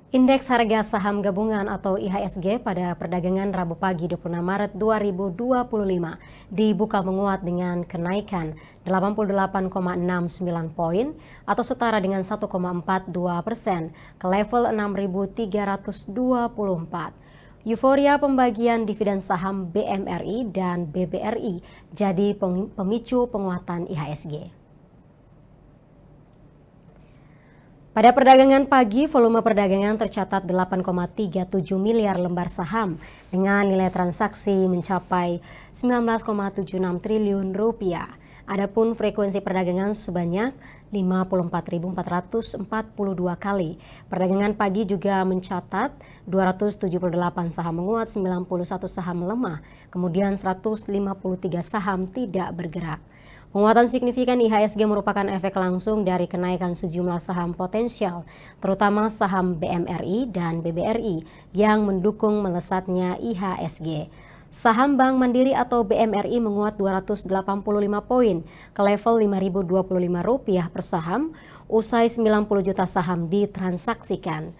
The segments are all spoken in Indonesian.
Indeks harga saham gabungan atau IHSG pada perdagangan Rabu pagi 26 Maret 2025 dibuka menguat dengan kenaikan 88,69 poin atau setara dengan 1,42% ke level 6.324. Euforia pembagian dividen saham BMRI dan BBRI jadi pemicu penguatan IHSG. Pada perdagangan pagi, volume perdagangan tercatat 8,37 miliar lembar saham dengan nilai transaksi mencapai 19,76 triliun rupiah. Adapun frekuensi perdagangan sebanyak 54.442 kali. Perdagangan pagi juga mencatat 278 saham menguat, 91 saham melemah, kemudian 153 saham tidak bergerak. Penguatan signifikan IHSG merupakan efek langsung dari kenaikan sejumlah saham potensial, terutama saham BMRI dan BBRI yang mendukung melesatnya IHSG. Saham Bank Mandiri atau BMRI menguat 285 poin ke level Rp5.025 per saham, usai 90 juta saham ditransaksikan.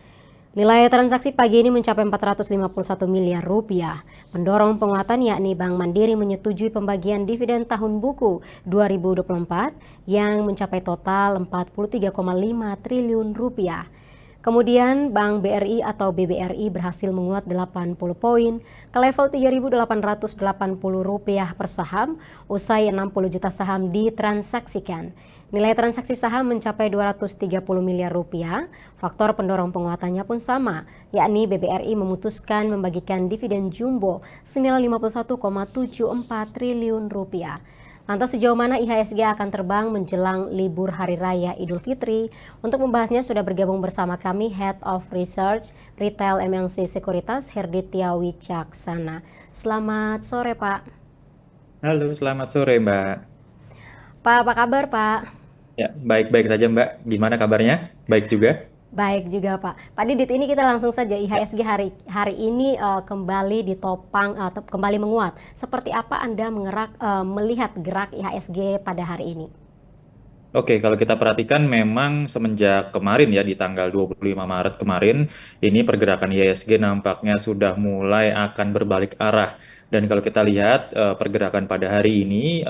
Nilai transaksi pagi ini mencapai 451 miliar rupiah. Pendorong penguatan yakni Bank Mandiri menyetujui pembagian dividen tahun buku 2024 yang mencapai total 43,5 triliun rupiah. Kemudian Bank BRI atau BBRI berhasil menguat 80 poin ke level Rp3.880 per saham usai 60 juta saham ditransaksikan. Nilai transaksi saham mencapai 230 miliar rupiah. Faktor pendorong penguatannya pun sama, yakni BBRI memutuskan membagikan dividen jumbo senilai 51,74 triliun rupiah. Lantas sejauh mana IHSG akan terbang menjelang libur Hari Raya Idul Fitri? Untuk membahasnya sudah bergabung bersama kami Head of Research Retail MNC Sekuritas Herditya Wicaksana. Selamat sore Pak. Halo, selamat sore Mbak. Pak, apa kabar Pak? Ya, baik-baik saja Mbak. Gimana kabarnya? Baik juga? Baik juga Pak. Pak Didit, ini kita langsung saja Ya. IHSG hari ini kembali ditopang atau kembali menguat. Seperti apa Anda melihat gerak IHSG pada hari ini? Oke, kalau kita perhatikan memang semenjak kemarin ya di tanggal 25 Maret kemarin, ini pergerakan IHSG nampaknya sudah mulai akan berbalik arah. Dan kalau kita lihat pergerakan pada hari ini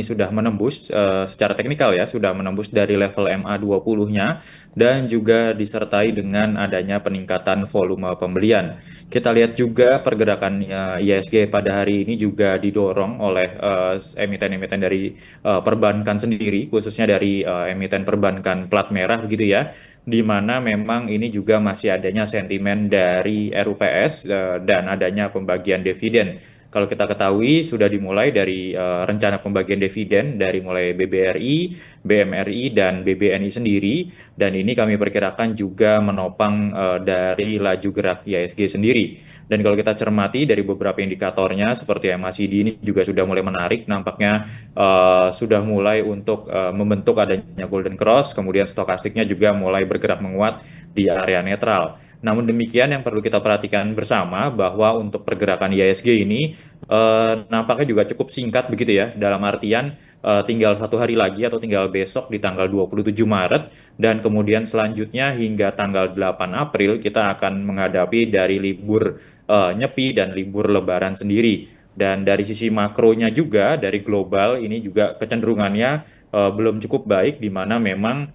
sudah menembus secara teknikal ya, sudah menembus dari level MA20-nya dan juga disertai dengan adanya peningkatan volume pembelian. Kita lihat juga pergerakan IHSG pada hari ini juga didorong oleh emiten-emiten dari perbankan sendiri, khususnya dari emiten perbankan plat merah begitu ya, di mana memang ini juga masih adanya sentimen dari RUPS dan adanya pembagian dividen. Kalau kita ketahui sudah dimulai dari rencana pembagian dividen dari mulai BBRI, BMRI, dan BBNI sendiri, dan ini kami perkirakan juga menopang dari laju gerak IHSG sendiri. Dan kalau kita cermati dari beberapa indikatornya seperti MACD ini juga sudah mulai menarik, nampaknya sudah mulai untuk membentuk adanya golden cross, kemudian stokastiknya juga mulai bergerak menguat di area netral. Namun demikian yang perlu kita perhatikan bersama bahwa untuk pergerakan IHSG ini nampaknya juga cukup singkat begitu ya, dalam artian tinggal satu hari lagi atau tinggal besok di tanggal 27 Maret dan kemudian selanjutnya hingga tanggal 8 April kita akan menghadapi dari libur Nyepi dan libur Lebaran sendiri. Dan dari sisi makronya juga, dari global ini juga kecenderungannya belum cukup baik, di mana memang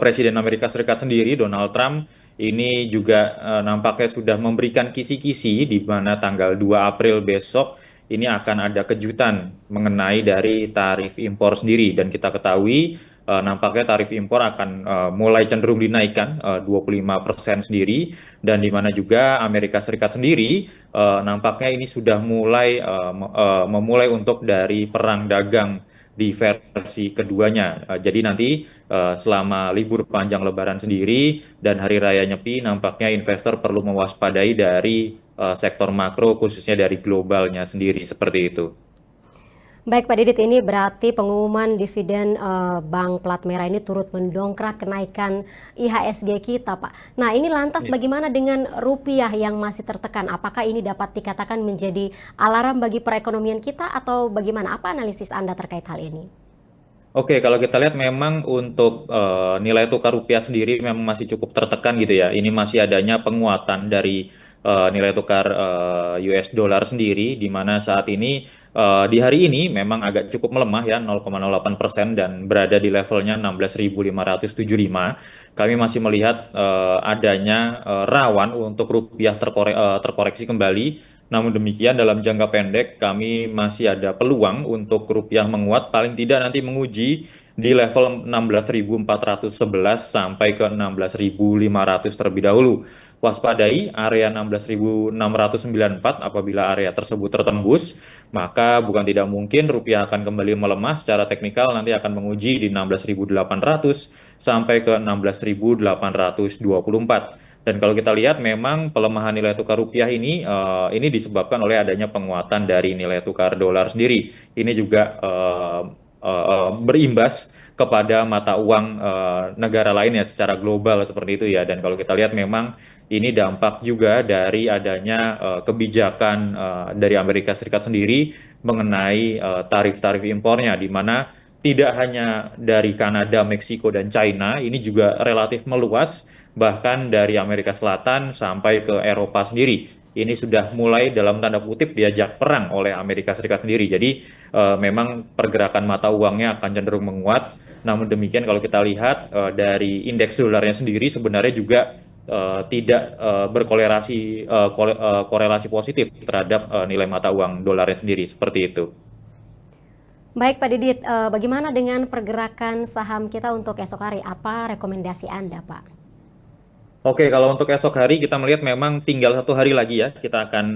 Presiden Amerika Serikat sendiri, Donald Trump, ini juga nampaknya sudah memberikan kisi-kisi di mana tanggal 2 April besok ini akan ada kejutan mengenai dari tarif impor sendiri. Dan kita ketahui nampaknya tarif impor akan mulai cenderung dinaikkan 25% sendiri. Dan di mana juga Amerika Serikat sendiri nampaknya ini sudah mulai memulai untuk dari perang dagang di versi keduanya. Jadi nanti selama libur panjang Lebaran sendiri dan Hari Raya Nyepi, nampaknya investor perlu mewaspadai dari sektor makro, khususnya dari globalnya sendiri, seperti itu. Baik Pak Didit, ini berarti pengumuman dividen Bank Plat Merah ini turut mendongkrak kenaikan IHSG kita Pak. Nah ini lantas Ya. bagaimana dengan rupiah yang masih tertekan? Apakah ini dapat dikatakan menjadi alarm bagi perekonomian kita atau bagaimana? Apa analisis Anda terkait hal ini? Oke, kalau kita lihat memang untuk nilai tukar rupiah sendiri memang masih cukup tertekan gitu ya. Ini masih adanya penguatan dari nilai tukar US dollar sendiri, di mana saat ini di hari ini memang agak cukup melemah ya, 0,08% dan berada di levelnya 16.575. Kami masih melihat adanya rawan untuk rupiah terkoreksi kembali. Namun demikian, dalam jangka pendek, kami masih ada peluang untuk rupiah menguat, paling tidak nanti menguji di level 16.411 sampai ke 16.500 terlebih dahulu. Waspadai area 16.694 apabila area tersebut tertembus, maka bukan tidak mungkin rupiah akan kembali melemah secara teknikal nanti akan menguji di 16.800 sampai ke 16.824. Dan kalau kita lihat memang pelemahan nilai tukar rupiah ini disebabkan oleh adanya penguatan dari nilai tukar dolar sendiri. Ini juga berimbas kepada mata uang negara lainnya secara global seperti itu ya. Dan kalau kita lihat memang ini dampak juga dari adanya kebijakan dari Amerika Serikat sendiri mengenai tarif-tarif impornya, di mana tidak hanya dari Kanada, Meksiko, dan China, ini juga relatif meluas, bahkan dari Amerika Selatan sampai ke Eropa sendiri. Ini sudah mulai dalam tanda kutip diajak perang oleh Amerika Serikat sendiri. Jadi memang pergerakan mata uangnya akan cenderung menguat. Namun demikian kalau kita lihat dari indeks dolarnya sendiri sebenarnya juga tidak korelasi positif terhadap nilai mata uang dolarnya sendiri seperti itu. Baik Pak Didit, bagaimana dengan pergerakan saham kita untuk esok hari? Apa rekomendasi Anda, Pak? Oke, kalau untuk esok hari kita melihat memang tinggal 1 hari lagi ya, kita akan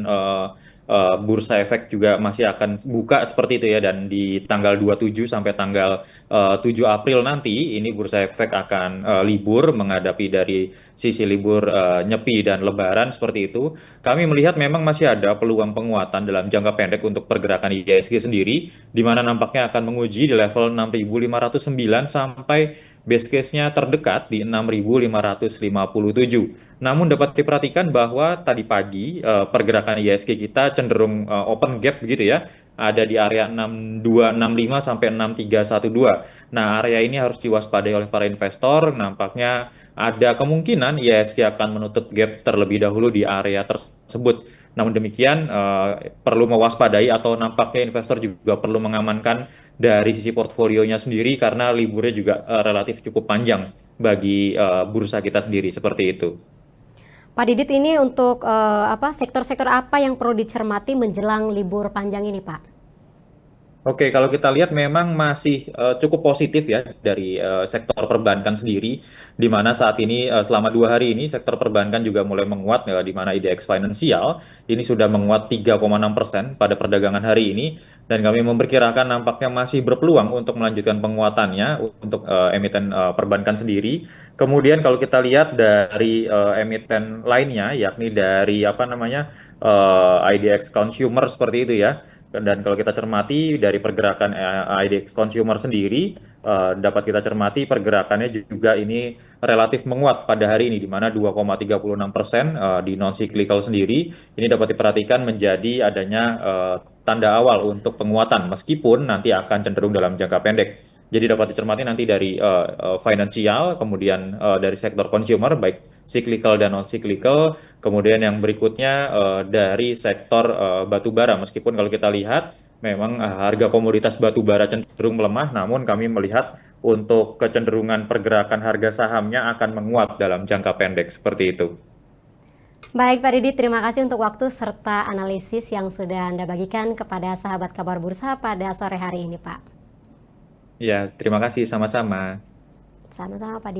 bursa efek juga masih akan buka seperti itu ya, dan di tanggal 27 sampai tanggal 7 April nanti ini bursa efek akan libur menghadapi dari sisi libur Nyepi dan Lebaran seperti itu. Kami melihat memang masih ada peluang penguatan dalam jangka pendek untuk pergerakan IHSG sendiri, di mana nampaknya akan menguji di level 6.509 sampai base case-nya terdekat di 6.557. Namun dapat diperhatikan bahwa tadi pagi pergerakan IHSG kita cenderung open gap begitu ya. Ada di area 6265 sampai 6312. Nah, area ini harus diwaspadai oleh para investor. Nampaknya ada kemungkinan IHSG akan menutup gap terlebih dahulu di area tersebut. Namun demikian, perlu mewaspadai atau nampaknya investor juga perlu mengamankan dari sisi portfolionya sendiri karena liburnya juga relatif cukup panjang bagi bursa kita sendiri seperti itu. Pak Didit, ini untuk sektor-sektor apa yang perlu dicermati menjelang libur panjang ini, Pak? Oke, kalau kita lihat memang masih cukup positif ya dari sektor perbankan sendiri, di mana saat ini selama 2 hari ini sektor perbankan juga mulai menguat, di mana IDX Finansial ini sudah menguat 3,6% pada perdagangan hari ini, dan kami memperkirakan nampaknya masih berpeluang untuk melanjutkan penguatannya untuk emiten perbankan sendiri. Kemudian kalau kita lihat dari emiten lainnya, yakni dari apa namanya IDX Consumer seperti itu ya. Dan kalau kita cermati dari pergerakan IDX Consumer sendiri, dapat kita cermati pergerakannya juga ini relatif menguat pada hari ini, di mana 2,36% di non-cyclical sendiri. Ini dapat diperhatikan menjadi adanya tanda awal untuk penguatan, meskipun nanti akan cenderung dalam jangka pendek. Jadi dapat dicermati nanti dari finansial, kemudian dari sektor consumer, baik cyclical dan non-cyclical. Kemudian yang berikutnya dari sektor batu bara, meskipun kalau kita lihat memang harga komoditas batu bara cenderung melemah, namun kami melihat untuk kecenderungan pergerakan harga sahamnya akan menguat dalam jangka pendek seperti itu. Baik Pak Didit, terima kasih untuk waktu serta analisis yang sudah Anda bagikan kepada sahabat kabar bursa pada sore hari ini, Pak. Ya, terima kasih sama-sama. Sama-sama Pak Didit.